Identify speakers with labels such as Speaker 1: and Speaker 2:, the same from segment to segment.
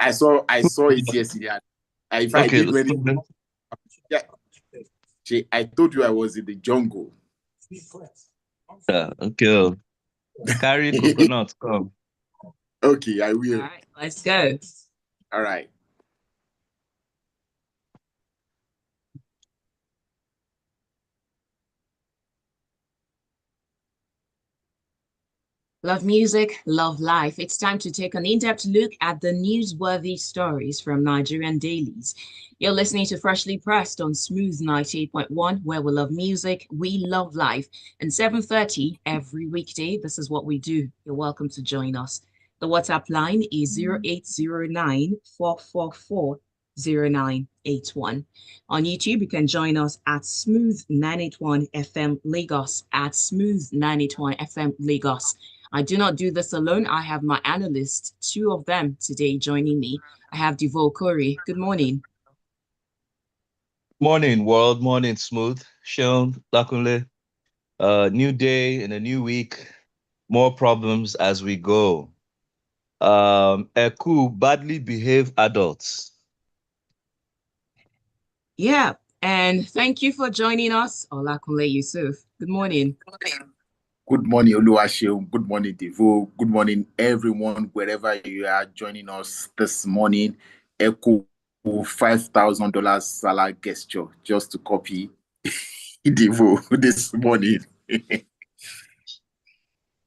Speaker 1: I saw it yesterday. If I
Speaker 2: Okay,
Speaker 1: did when it, yeah, I told you I was in the jungle.
Speaker 2: okay. Carry coconut, come.
Speaker 1: Okay, I
Speaker 3: All
Speaker 1: will.
Speaker 3: right, let's go.
Speaker 1: All right.
Speaker 3: Love music, love life. It's time to take an in-depth look at the newsworthy stories from Nigerian dailies. You're listening to Freshly Pressed on Smooth 98.1, where we love music, we love life. And 7:30 every weekday, this is what we do. You're welcome to join us. The WhatsApp line is 0809 444 0981. On YouTube, you can join us at Smooth 981 FM Lagos, at Smooth 981 FM Lagos. I do not do this alone. I have my analysts, two of them today joining me. I have Devoe Okories. Good morning.
Speaker 2: Morning, world. Morning, smooth. Sean, Lakunle. New day in a new week. More problems as we go. Eku, badly behaved adults.
Speaker 3: Yeah, and thank you for joining us, Lakunle Yusuff. Good morning.
Speaker 1: Good morning, Oluwaseun. Good morning, Devoe. Good morning, everyone, wherever you are joining us this morning. Echo $5,000 salary gesture just to copy Devoe this morning.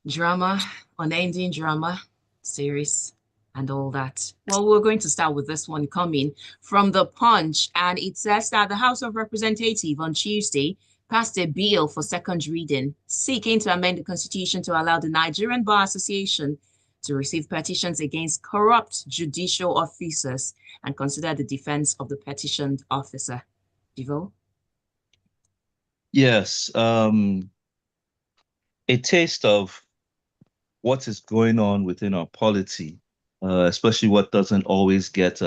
Speaker 3: Drama, unending drama, series, and all that. Well, we're going to start with this one coming from the Punch, and it says that the House of Representatives on Tuesday passed a bill for second reading seeking to amend the constitution to allow the Nigerian Bar Association to receive petitions against corrupt judicial officers and consider the defense of the petitioned officer. Devoe?
Speaker 2: Yes, a taste of what is going on within our polity, especially what doesn't always get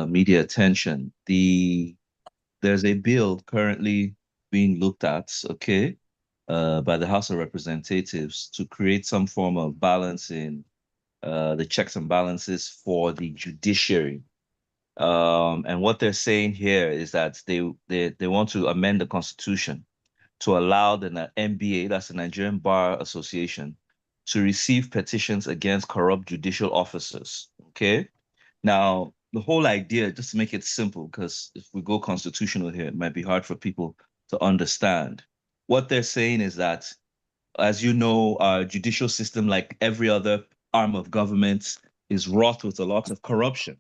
Speaker 2: media attention. There's a bill currently being looked at, okay, by the House of Representatives to create some form of balance in the checks and balances for the judiciary. And what they're saying here is that they want to amend the constitution to allow the NBA, that's the Nigerian Bar Association, to receive petitions against corrupt judicial officers. Okay. Now, the whole idea, just to make it simple, because if we go constitutional here, it might be hard for people to understand. What they're saying is that, as you know, our judicial system, like every other arm of government, is wrought with a lot of corruption.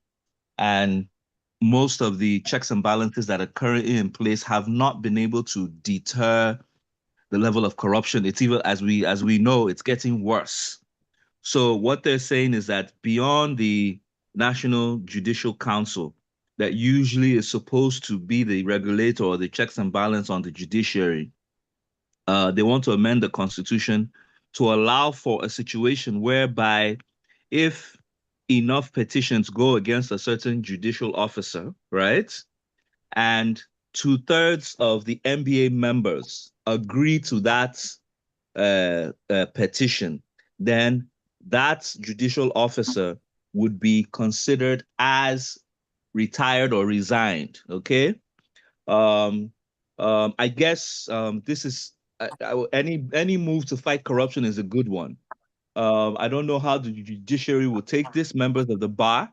Speaker 2: And most of the checks and balances that are currently in place have not been able to deter the level of corruption. It's even, as we know, it's getting worse. So what they're saying is that beyond the National Judicial Council, that usually is supposed to be the regulator or the checks and balance on the judiciary, they want to amend the constitution to allow for a situation whereby if enough petitions go against a certain judicial officer, right, and two-thirds of the NBA members agree to that petition, then that judicial officer would be considered as retired or resigned. Okay. Um, I guess this is any move to fight corruption is a good one. I don't know how the judiciary will take this, members of the bar,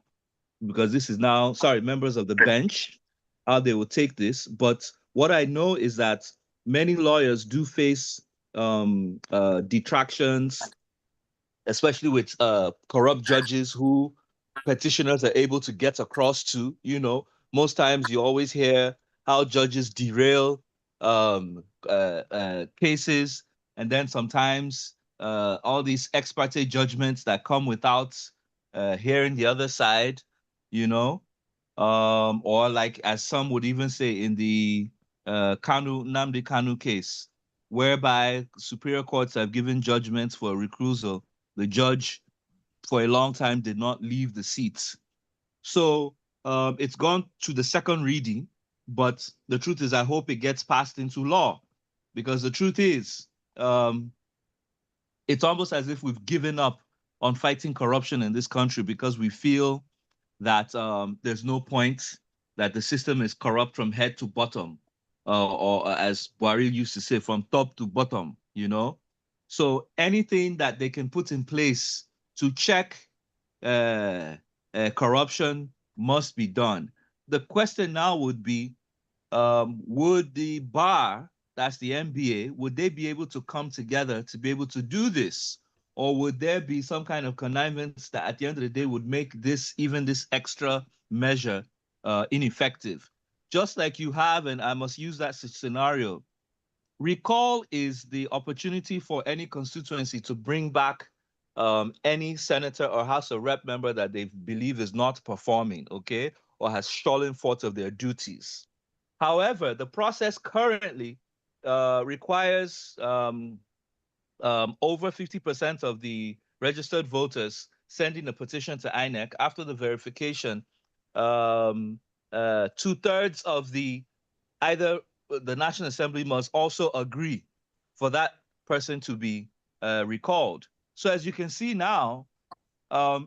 Speaker 2: because this is now, sorry, members of the bench, how they will take this. But what I know is that many lawyers do face detractions, especially with corrupt judges who petitioners are able to get across to. Most times you always hear how judges derail cases, and then sometimes all these ex parte judgments that come without hearing the other side, you know, or like as some would even say in the Namdi Kanu case, whereby superior courts have given judgments for recusal. The judge for a long time did not leave the seats. So it's gone to the second reading, but the truth is I hope it gets passed into law, because the truth is it's almost as if we've given up on fighting corruption in this country because we feel that there's no point, that the system is corrupt from head to bottom, or as Buhari used to say, from top to bottom, you know? So anything that they can put in place to check corruption must be done. The question now would be, would the bar, that's the NBA, would they be able to come together to be able to do this? Or would there be some kind of connivance that at the end of the day would make this, even this extra measure, ineffective? Just like you have, and I must use that scenario, recall is the opportunity for any constituency to bring back any senator or House of Rep member that they believe is not performing, okay, or has fallen short of their duties. However, the process currently requires over 50% of the registered voters sending a petition to INEC. After the verification, 2/3 of either the National Assembly must also agree for that person to be recalled. So as you can see now,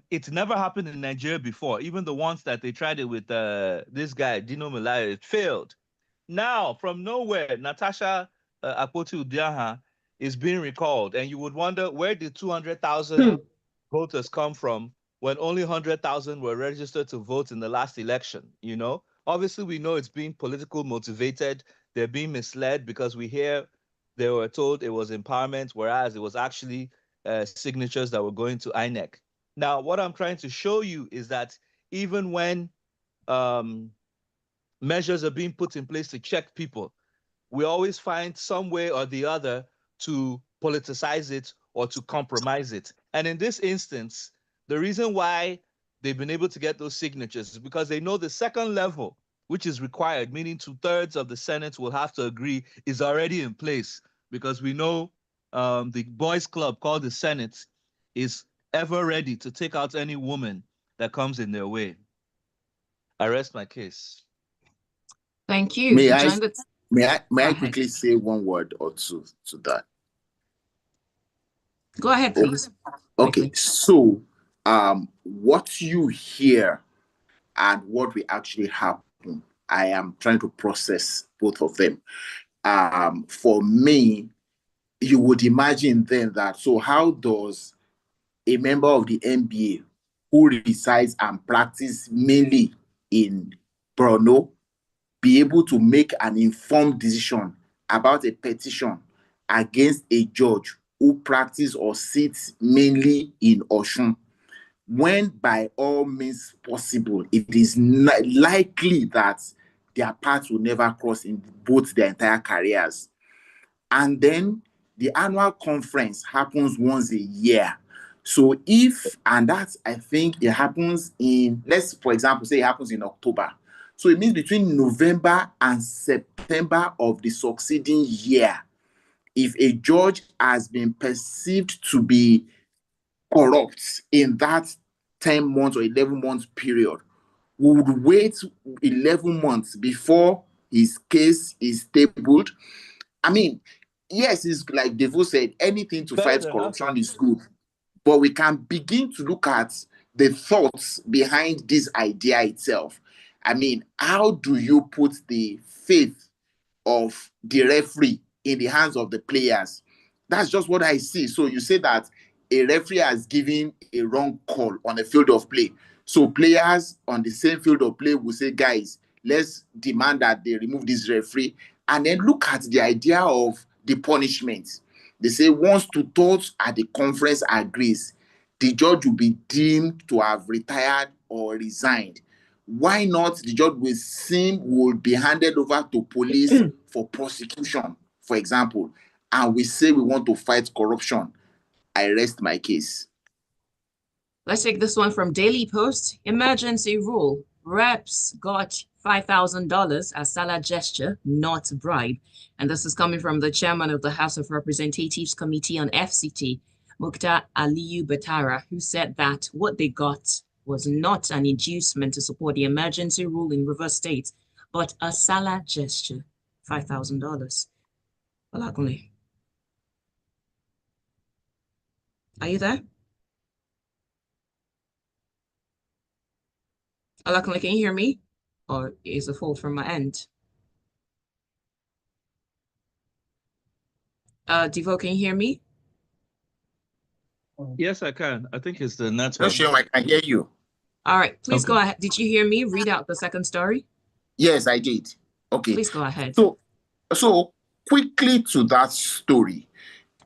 Speaker 2: it's never happened in Nigeria before. Even the ones that they tried it with this guy, Dino Malaya, it failed. Now, from nowhere, Natasha Akpoti Udiaha is being recalled. And you would wonder, where did 200,000 voters come from when only 100,000 were registered to vote in the last election, you know? Obviously, we know it's being political motivated. They're being misled because we hear they were told it was empowerment, whereas it was actually signatures that were going to INEC. Now, what I'm trying to show you is that even when measures are being put in place to check people, we always find some way or the other to politicize it or to compromise it. And in this instance, the reason why they've been able to get those signatures is because they know the second level, which is required, meaning 2/3 of the Senate will have to agree, is already in place, because we know the boys club called the Senate is ever ready to take out any woman that comes in their way. I rest my case.
Speaker 3: Thank you.
Speaker 1: May I
Speaker 3: Join the
Speaker 1: may
Speaker 3: Go
Speaker 1: I
Speaker 3: ahead.
Speaker 1: quickly say one word or two to that?
Speaker 3: Go ahead, please.
Speaker 1: Okay,
Speaker 3: Quickly.
Speaker 1: so what you hear and what will actually happen, I am trying to process both of them. For me, you would imagine then that, so how does a member of the NBA who resides and practices mainly in Borno be able to make an informed decision about a petition against a judge who practices or sits mainly in Osun, when by all means possible, it is likely that their paths will never cross in both their entire careers. And then the annual conference happens once a year. So if, and that's, I think it happens in, let's, for example, say it happens in October. So it means between November and September of the succeeding year, if a judge has been perceived to be corrupt in that 10 months or 11 months period, we would wait 11 months before his case is tabled. I mean, yes, it's like Devoe said, anything to
Speaker 2: Better
Speaker 1: fight
Speaker 2: than
Speaker 1: corruption
Speaker 2: nothing.
Speaker 1: is good. But we can begin to look at the thoughts behind this idea itself. I mean, how do you put the faith of the referee in the hands of the players? That's just what I see. So you say that a referee has given a wrong call on a field of play. So players on the same field of play will say, guys, let's demand that they remove this referee. And then look at the idea of the punishment. They say once 2/3 at the conference agrees, the judge will be deemed to have retired or resigned. Why not the judge will be handed over to police for prosecution, for example, and we say we want to fight corruption? I rest my case.
Speaker 3: Let's take this one from Daily Post. Emergency rule. Reps got $5,000 as salary gesture, not bribe. And this is coming from the chairman of the House of Representatives Committee on FCT, Mukhtar Aliyu Batara, who said that what they got was not an inducement to support the emergency rule in River State, but a salary gesture, $5,000. Lakunle. Are you there? Lakunle, can you hear me? Or is a fault from my end? Devoe, can you hear me?
Speaker 2: Yes, I can. I think it's the
Speaker 1: No,
Speaker 2: network.
Speaker 1: Sheung, I can hear you.
Speaker 3: All right, please
Speaker 2: Okay.
Speaker 3: go ahead. Did you hear me read out the second story?
Speaker 1: Yes, I did. Okay.
Speaker 3: Please go ahead.
Speaker 1: So quickly to that story,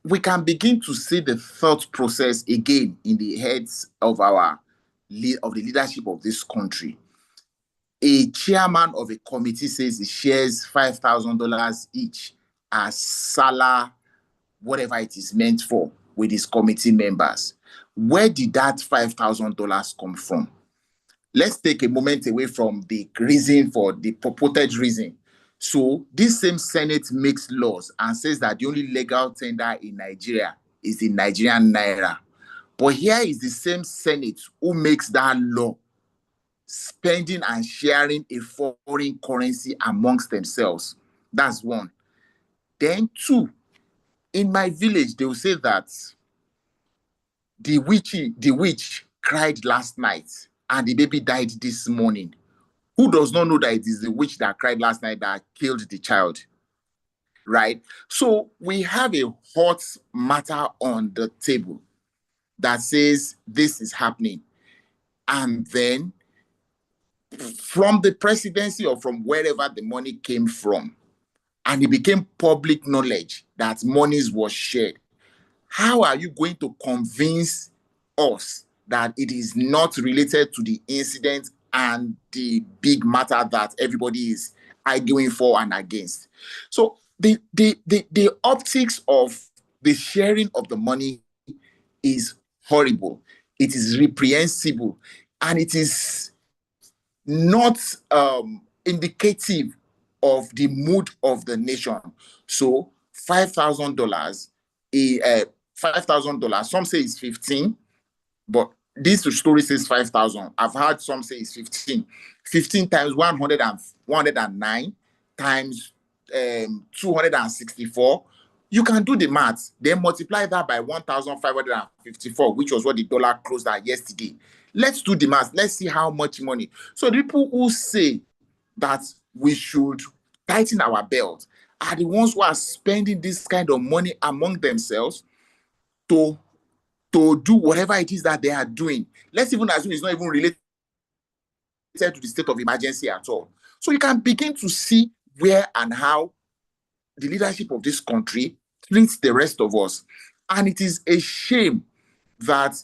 Speaker 1: we can begin to see the thought process again in the heads of of the leadership of this country. A chairman of a committee says he shares $5,000 each as Salah, whatever it is meant for, with his committee members. Where did that $5,000 come from? Let's take a moment away from the reason for the purported reason. So this same Senate makes laws and says that the only legal tender in Nigeria is the Nigerian naira. But here is the same Senate who makes that law, spending and sharing a foreign currency amongst themselves. That's one. Then two, in my village, they will say that the witch cried last night and the baby died this morning. Who does not know that it is the witch that cried last night that killed the child? Right? So we have a hot matter on the table that says this is happening. And then from the presidency or from wherever the money came from, and it became public knowledge that monies was shared, how are you going to convince us that it is not related to the incident and the big matter that everybody is arguing for and against? So the optics of the sharing of the money is horrible. It is reprehensible, and it is not indicative of the mood of the nation. So $5,000, $5,000. Some say it's 15, but this story says 5,000. I've heard some say it's 15. 15 times 109 times 264. You can do the math, then multiply that by 1,554, which was what the dollar closed at yesterday. Let's do the math. Let's see how much money. So the people who say that we should tighten our belt are the ones who are spending this kind of money among themselves to do whatever it is that they are doing. Let's even assume it's not even related to the state of emergency at all. So you can begin to see where and how the leadership of this country treats the rest of us. And it is a shame that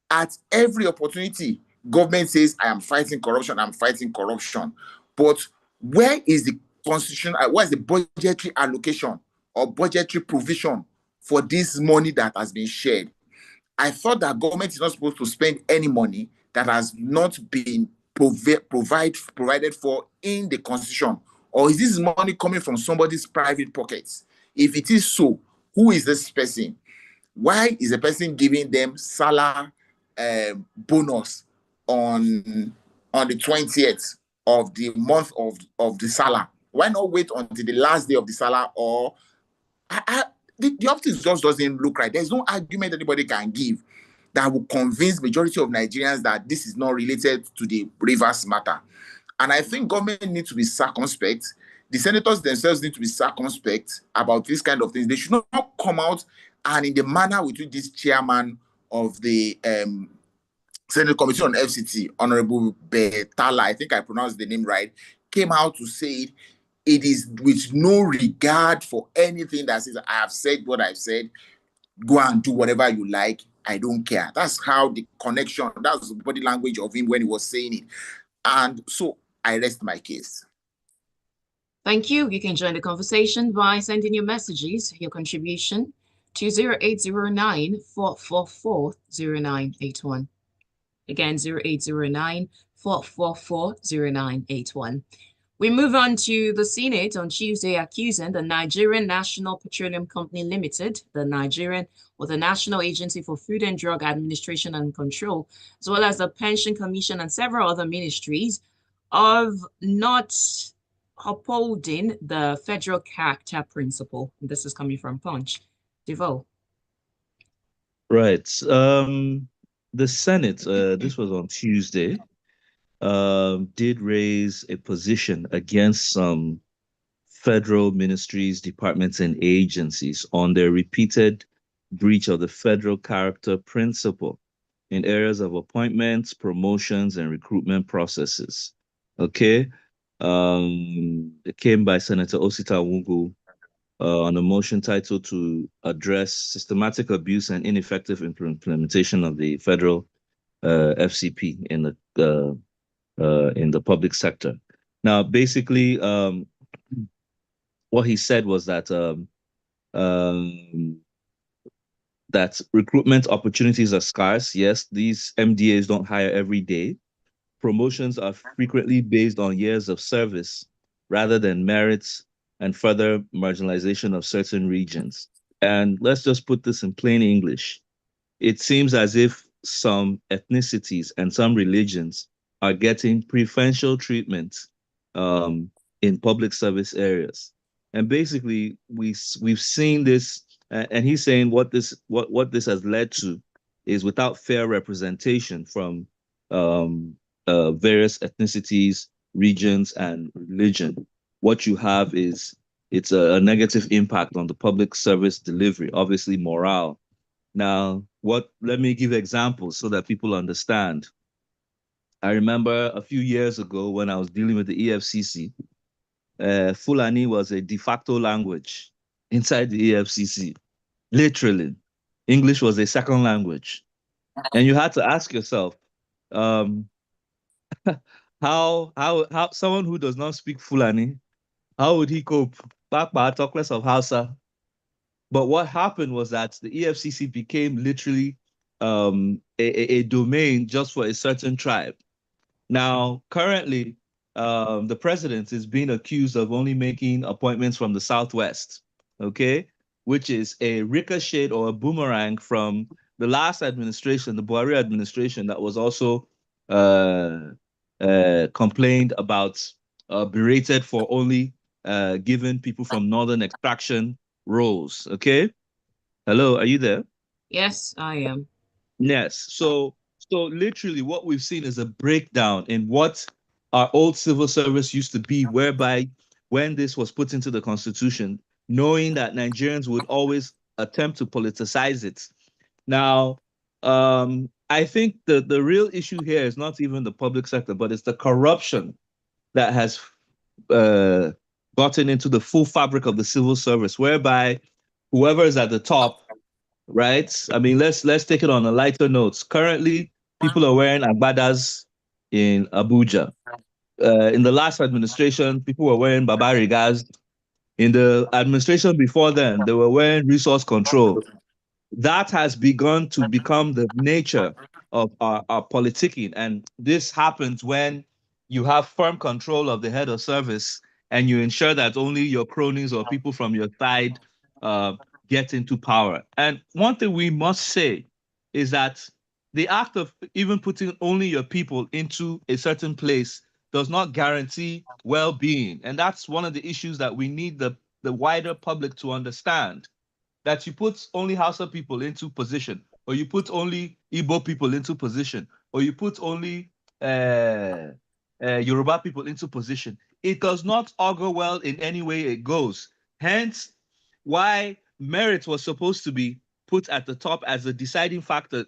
Speaker 1: at every opportunity, government says, I am fighting corruption, I'm fighting corruption. But where is the constitution, where is the budgetary allocation or budgetary provision for this money that has been shared? I thought that government is not supposed to spend any money that has not been provided for in the constitution. Or is this money coming from somebody's private pockets? If it is so, who is this person? Why is the person giving them Salah bonus on the 20th of the month of the Salah? Why not wait until the last day of the Salah? Or the optics just doesn't look right. There's no argument anybody can give that will convince majority of Nigerians that this is not related to the Rivers matter. And I think government needs to be circumspect. The senators themselves need to be circumspect about this kind of things. They should not come out and in the manner with which this chairman of the Senate Committee on FCT, Honorable Betala, I think I pronounced the name right, came out to say it is with no regard for anything that says, I have said what I've said, go and do whatever you like, I don't care. That's how the connection, that's the body language of him when he was saying it. And so I rest my case.
Speaker 3: Thank you. You can join the conversation by sending your messages, your contribution to 0809-444-0981. Again, 0809-444-0981. We move on to the Senate on Tuesday, accusing the Nigerian National Petroleum Company Limited, the National Agency for Food and Drug Administration and Control, as well as the Pension Commission and several other ministries, of not upholding the federal character principle. This is coming from Punch. Devoe.
Speaker 2: Right. The Senate, this was on Tuesday. did raise a position against some federal ministries, departments, and agencies on their repeated breach of the federal character principle in areas of appointments, promotions, and recruitment processes. Okay. It came by Senator Osita Wungu on a motion titled to address systematic abuse and ineffective implementation of the federal FCP in the public sector. Now, basically, what he said was um, that recruitment opportunities are scarce. Yes, these MDAs don't hire every day. Promotions are frequently based on years of service rather than merits, and further marginalization of certain regions. And let's just put this in plain English. It seems as if some ethnicities and some religions are getting preferential treatment um, in public service areas. And basically, we've seen this, and he's saying what this has led to is without fair representation from various ethnicities, regions, and religion. What you have is it's a negative impact on the public service delivery, obviously morale. Now, let me give examples so that people understand. I remember a few years ago when I was dealing with the EFCC, Fulani was a de facto language inside the EFCC. Literally, English was a second language. And you had to ask yourself, um, how someone who does not speak Fulani, how would he cope? Back by talk less of Hausa. But what happened was that the EFCC became literally a domain just for a certain tribe. Now, currently, the president is being accused of only making appointments from the Southwest, okay, which is a ricochet or a boomerang from the last administration, the Buhari administration, that was also complained about, berated for only giving people from northern extraction roles, okay? Hello, are you there?
Speaker 3: Yes, I am.
Speaker 2: Yes. So literally what we've seen is a breakdown in what our old civil service used to be, whereby when this was put into the constitution, knowing that Nigerians would always attempt to politicize it. Now, I think the real issue here is not even the public sector, but it's the corruption that has uh, gotten into the full fabric of the civil service, whereby whoever is at the top, right? I mean, let's take it on a lighter note. Currently, people are wearing agbadas in Abuja. In the last administration, people were wearing babarigas. In the administration before then, they were wearing resource control. That has begun to become the nature of our politicking. And this happens when you have firm control of the head of service and you ensure that only your cronies or people from your side uh, get into power. And one thing we must say is that the act of even putting only your people into a certain place does not guarantee well-being. And that's one of the issues that we need the wider public to understand, that you put only Hausa people into position, or you put only Igbo people into position, or you put only Yoruba people into position. It does not augur well in any way it goes. Hence, why merit was supposed to be put at the top as a deciding factor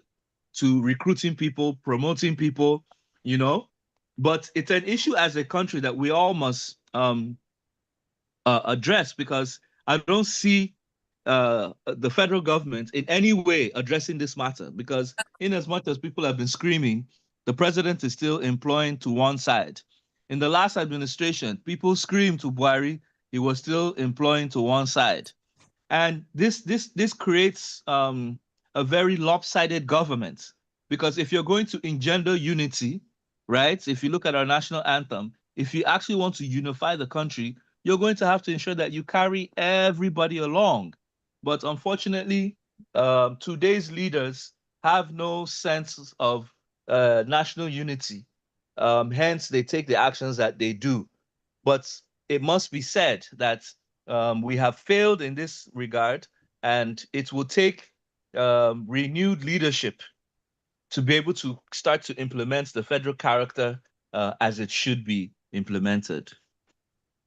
Speaker 2: to recruiting people, promoting people, you know. But it's an issue as a country that we all must address, because I don't see the federal government in any way addressing this matter, because in as much as people have been screaming, the president is still employing to one side. In the last administration, people screamed to Buhari, he was still employing to one side. And this creates a very lopsided government, because if you're going to engender unity, right? If you look at our national anthem, if you actually want to unify the country, you're going to have to ensure that you carry everybody along. But unfortunately, today's leaders have no sense of national unity. Hence, they take the actions that they do. But it must be said that we have failed in this regard, and it will take renewed leadership to be able to start to implement the federal character as it should be implemented.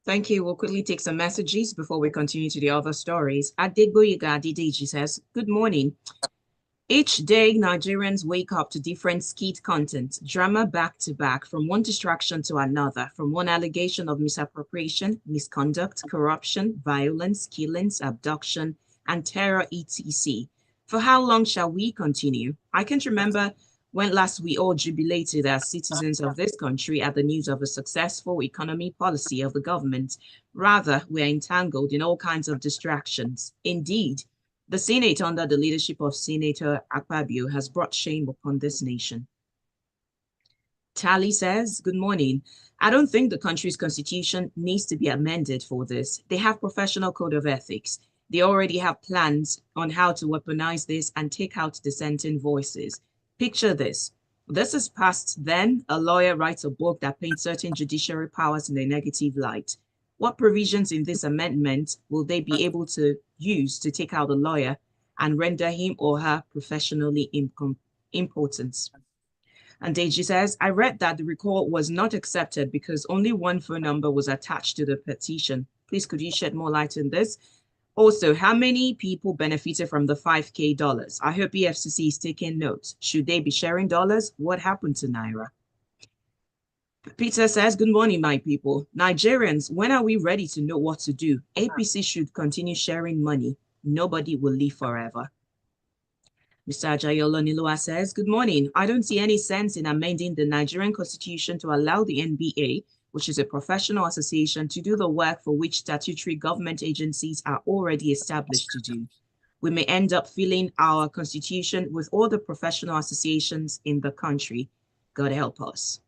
Speaker 3: Thank you. We'll quickly take some messages before we continue to the other stories. Adegboyega Adideji says, good morning. Each day, Nigerians wake up to different skit content, drama back to back, from one distraction to another, from one allegation of misappropriation, misconduct, corruption, violence, killings, abduction, and terror, etc. For how long shall we continue? I can't remember when last we all jubilated as citizens of this country at the news of a successful economy policy of the government. Rather, we are entangled in all kinds of distractions. Indeed, the Senate, under the leadership of Senator Akpabio, has brought shame upon this nation. Tally says, good morning. I don't think the country's constitution needs to be amended for this. They have professional code of ethics. They already have plans on how to weaponize this and take out dissenting voices. Picture this. This is past then. A lawyer writes a book that paints certain judiciary powers in a negative light. What provisions in this amendment will they be able to use to take out a lawyer and render him or her professionally impotent? And Deji says, I read that the recall was not accepted because only one phone number was attached to the petition. Please, could you shed more light on this? Also, how many people benefited from the $5K? I hope EFCC is taking notes. Should they be sharing dollars? What happened to Naira? Peter says, good morning, my people. Nigerians, when are we ready to know what to do? APC should continue sharing money. Nobody will live forever. Mr. Ajayolo Nilua says, good morning. I don't see any sense in amending the Nigerian constitution to allow the NBA, which is a professional association, to do the work for which statutory government agencies are already established to do. We may end up filling our constitution with all the professional associations in the country. God help us.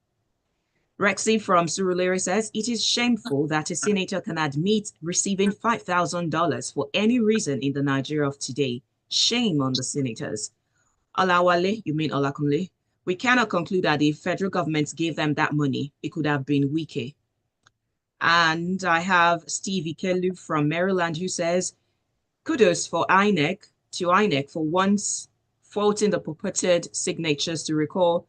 Speaker 3: Rexy from Surulere says, it is shameful that a senator can admit receiving $5,000 for any reason in the Nigeria of today. Shame on the senators. Olawale, you mean Olakunle? We cannot conclude that the federal government gave them that money. It could have been Wike. And I have Steve Ikelu from Maryland who says, kudos for INEC for once faulting the purported signatures to recall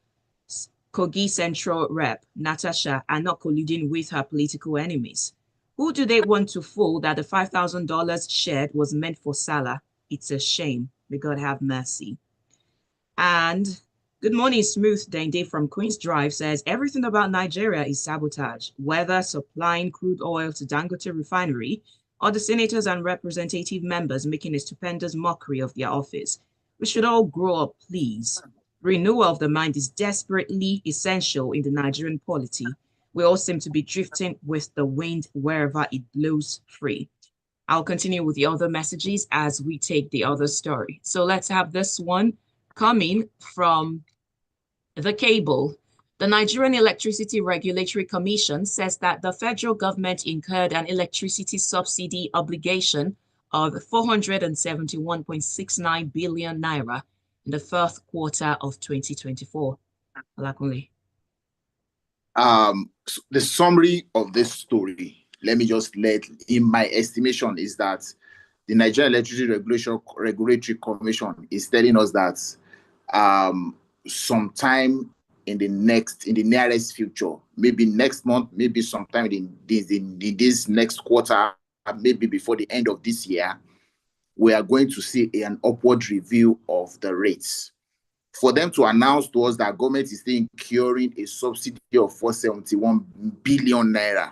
Speaker 3: Kogi Central Rep, Natasha, and not colluding with her political enemies. Who do they want to fool that the $5,000 shared was meant for Salah? It's a shame. May God have mercy. And good morning, Smooth Dende from Queen's Drive says, everything about Nigeria is sabotage, whether supplying crude oil to Dangote refinery or the senators and representative members making a stupendous mockery of their office. We should all grow up, please. Renewal of the mind is desperately essential in the Nigerian polity. We all seem to be drifting with the wind wherever it blows free. I'll continue with the other messages as we take the other story. So let's have this one coming from the cable. The Nigerian Electricity Regulatory Commission says that the federal government incurred an electricity subsidy obligation of 471.69 billion naira in the first quarter of 2024. Lakunle.
Speaker 1: The summary of this story, let me just in my estimation, is that the Nigerian Electricity Regulatory Commission is telling us that sometime in the nearest future, maybe next month, maybe sometime in this next quarter, maybe before the end of this year, we are going to see an upward review of the rates. For them to announce to us that government is still incurring a subsidy of 471 billion naira,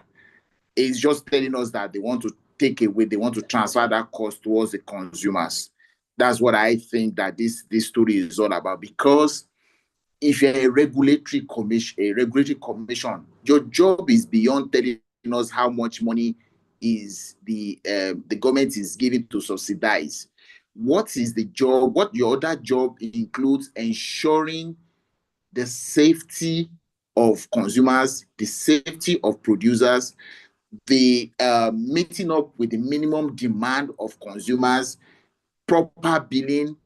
Speaker 1: is just telling us that they want to take away, they want to transfer that cost towards the consumers. That's what I think that this story is all about. Because if you're a regulatory commission, your job is beyond telling us how much money is the government is giving to subsidize. What is the job? What your other job includes ensuring the safety of consumers, the safety of producers, the meeting up with the minimum demand of consumers, proper billing,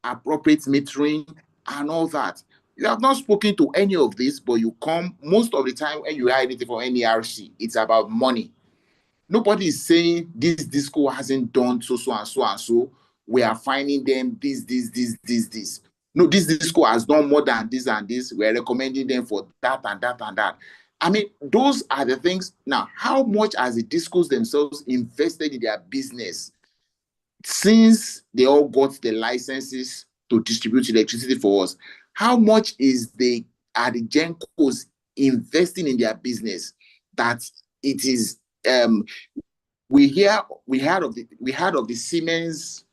Speaker 1: appropriate metering, and all that. You have not spoken to any of this, but you come most of the time when you are anything for NERC, it's about money. Nobody is saying this disco hasn't done so and so and so. We are finding them this. no, this disco has done more than this and this. We're recommending them for that and that and that. I mean, those are the things. Now, how much has the discos themselves invested in their business since they all got the licenses to distribute electricity for us? How much are the Gencos investing in their business that it is we heard of the Siemens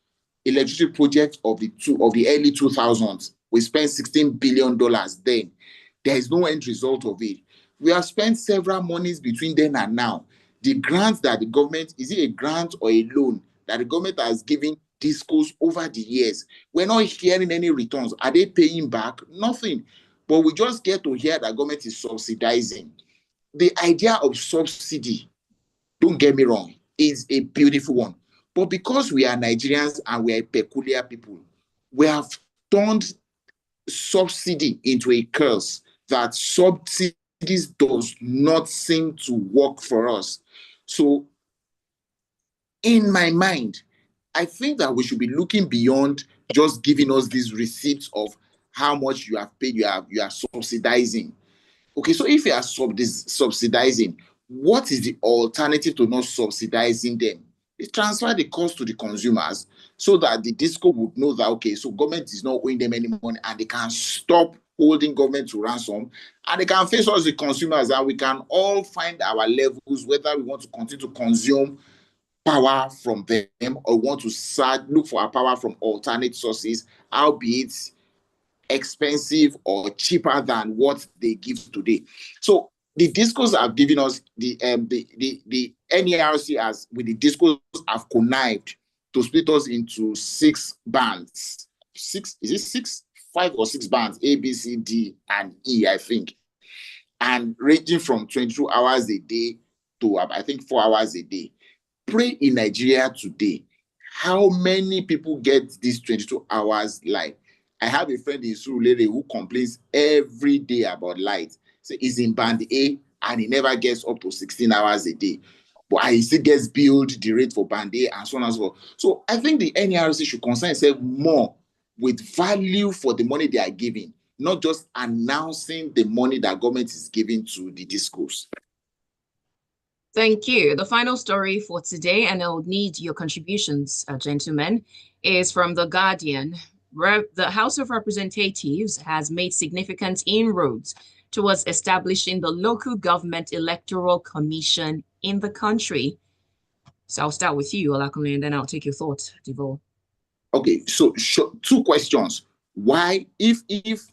Speaker 1: electricity project of the early 2000s. We spent $16 billion then. There is no end result of it. We have spent several monies between then and now. The grants that the government, is it a grant or a loan that the government has given discos over the years? We're not hearing any returns. Are they paying back? Nothing. But we just get to hear that government is subsidizing. The idea of subsidy, don't get me wrong, is a beautiful one. But because we are Nigerians and we are peculiar people, we have turned subsidy into a curse, that subsidies does not seem to work for us. So in my mind, I think that we should be looking beyond just giving us these receipts of how much you have paid, you are subsidizing. Okay, so if you are subsidizing, what is the alternative to not subsidizing them? Transfer the cost to the consumers so that the disco would know that, okay, so government is not owing them any money and they can stop holding government to ransom, and they can face us, the consumers, and we can all find our levels, whether we want to continue to consume power from them or want to look for our power from alternate sources, albeit expensive or cheaper than what they give today. So the discos have given us the NERC as with the discos have connived to split us into 6 bands. Is it 6, 5 or 6 bands? A, B, C, D, and E, I think. And ranging from 22 hours a day to I think 4 hours a day. Pray in Nigeria today, how many people get these 22 hours light? I have a friend in Surulere who complains every day about light. So he's in band A and he never gets up to 16 hours a day. But he still gets billed the rate for band A and so on and so forth. So I think the NERC should concern itself more with value for the money they are giving, not just announcing the money that government is giving to the discos.
Speaker 3: Thank you. The final story for today, and I'll need your contributions, gentlemen, is from The Guardian. The House of Representatives has made significant inroads towards establishing the local government electoral commission in the country. So I'll start with you, Lakunle, and then I'll take your thoughts, Devoe.
Speaker 1: Okay, so 2 questions. Why, if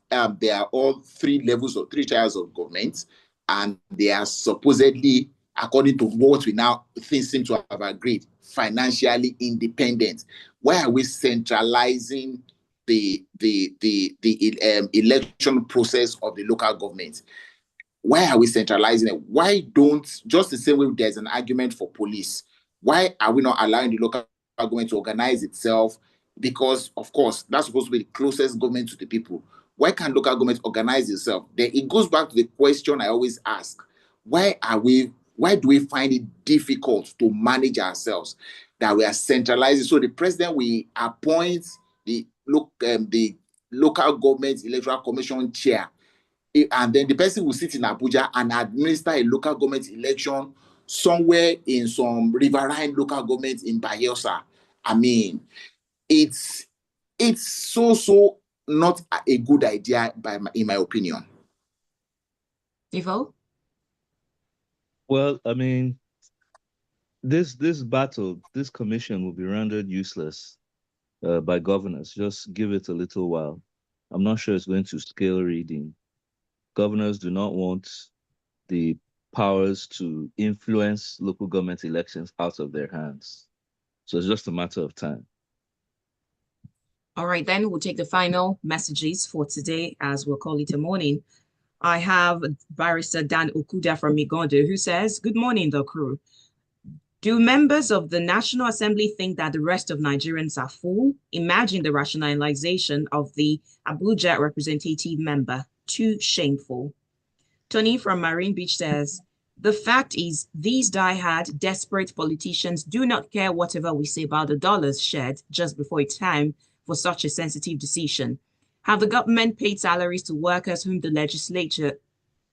Speaker 1: there are all 3 levels or 3 tiers of government, and they are supposedly, according to what we now seem to have agreed, financially independent, why are we centralizing the election process of the local government? Why are we centralizing it? Why don't, just the same way there's an argument for police, why are we not allowing the local government to organize itself? Because, of course, that's supposed to be the closest government to the people. Why can't local government organize itself? Then it goes back to the question I always ask. Why do we find it difficult to manage ourselves, that we are centralizing? So the president will appoint the local government electoral commission chair, and then the person will sit in Abuja and administer a local government election somewhere in some riverine local government in Bayelsa. I mean, it's so not a good idea in my opinion.
Speaker 3: Devoe?
Speaker 2: Well, I mean, this battle, this commission will be rendered useless by governors. Just give it a little while. I'm not sure it's going to scale reading. Governors do not want the powers to influence local government elections out of their hands. So it's just a matter of time.
Speaker 3: All right, then we'll take the final messages for today, as we'll call it a morning. I have Barrister Dan Okuda from Migondo, who says, "Good morning, the crew. Do members of the National Assembly think that the rest of Nigerians are fool? Imagine the rationalization of the Abuja representative member. Too shameful." Tony from Marine Beach says, "The fact is, these die-hard, desperate politicians do not care whatever we say about the dollars shed just before it's time for such a sensitive decision. Have the government paid salaries to workers whom the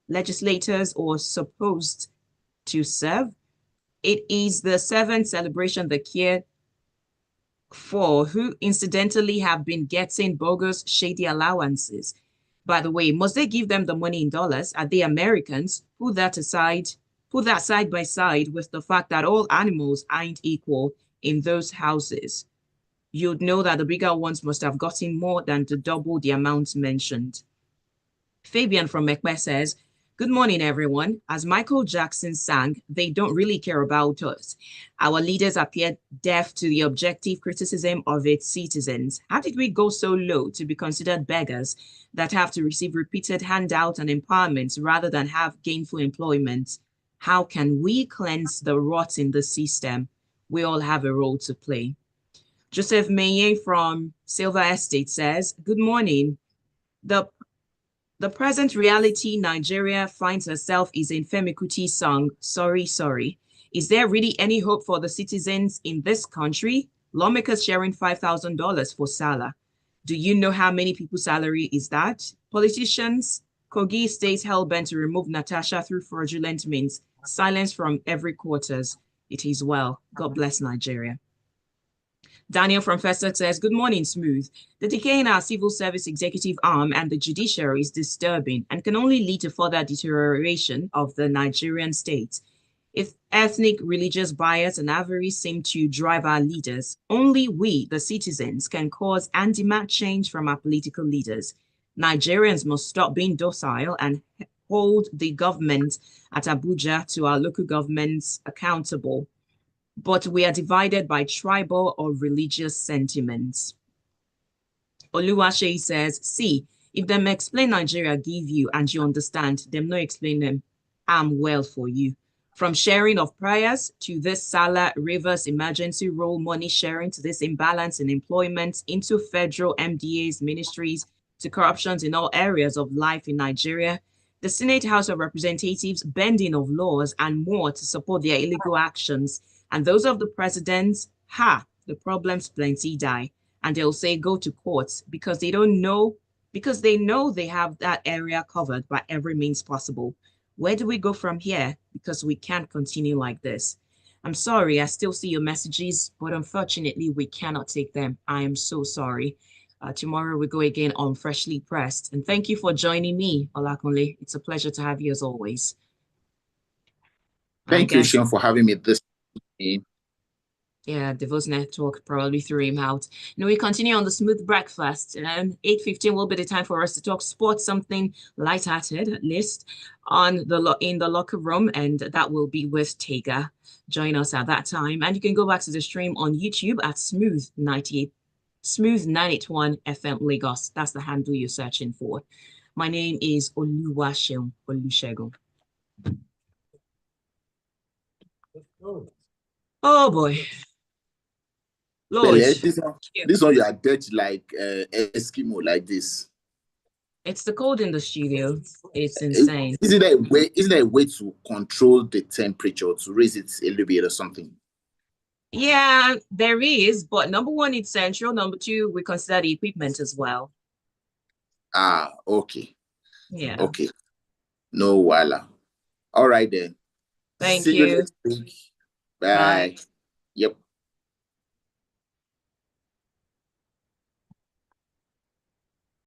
Speaker 3: legislators are supposed to serve? It is the seventh celebration the care for, who incidentally have been getting bogus, shady allowances. By the way, must they give them the money in dollars? Are they Americans? Put that side by side with the fact that all animals aren't equal in those houses. You'd know that the bigger ones must have gotten more than the double the amounts mentioned. Fabian from Mekpe says, good morning, everyone. As Michael Jackson sang, they don't really care about us. Our leaders appeared deaf to the objective criticism of its citizens. How did we go so low to be considered beggars that have to receive repeated handouts and empowerments rather than have gainful employment? How can we cleanse the rot in the system? We all have a role to play. Joseph Maye from Silver Estate says, good morning. The present reality Nigeria finds herself is in Femi Kuti's song, Sorry, Sorry. Is there really any hope for the citizens in this country? Lawmakers sharing $5,000 for Salah. Do you know how many people's salary is that? Politicians, Kogi State hell-bent to remove Natasha through fraudulent means. Silence from every quarters. It is well. God bless Nigeria. Daniel from Fester says, good morning, Smooth. The decay in our civil service executive arm and the judiciary is disturbing and can only lead to further deterioration of the Nigerian state. If ethnic, religious bias and avarice seem to drive our leaders, only we, the citizens, can cause and demand change from our political leaders. Nigerians must stop being docile and hold the government at Abuja to our local governments accountable. But we are divided by tribal or religious sentiments. Oluwaseun says, see, if them explain Nigeria give you and you understand, them no explain them, I'm well for you. From sharing of prayers to this Salah Rivers emergency roll money sharing to this imbalance in employment into federal MDAs, ministries, to corruptions in all areas of life in Nigeria, the Senate House of Representatives bending of laws and more to support their illegal actions. And those of the presidents, the problems plenty die. And they'll say go to courts because they know they have that area covered by every means possible. Where do we go from here? Because we can't continue like this. I'm sorry, I still see your messages, but unfortunately, we cannot take them. I am so sorry. Tomorrow we go again on Freshly Pressed. And thank you for joining me, Lakunle. It's a pleasure to have you as always.
Speaker 1: Thank you, Sean, for having me this evening.
Speaker 3: Yeah, Devoe's network probably threw him out. Now we continue on the smooth breakfast. 8:15 will be the time for us to talk sports, something lighthearted at least, in the locker room, and that will be with Tega. Join us at that time, and you can go back to the stream on YouTube at Smooth 981 FM Lagos. That's the handle you're searching for. My name is Oluwaseun Olusegun. Oh boy. Lord.
Speaker 1: This one you are dead like Eskimo like this.
Speaker 3: It's the cold in the studio. It's insane.
Speaker 1: Isn't there a way to control the temperature, to raise it a little bit or something?
Speaker 3: Yeah, there is. But number one, it's central. Number two, we consider the equipment as well.
Speaker 1: Ah, okay.
Speaker 3: Yeah.
Speaker 1: Okay. No wala. All right then.
Speaker 3: Thank you.
Speaker 1: Bye. Yep.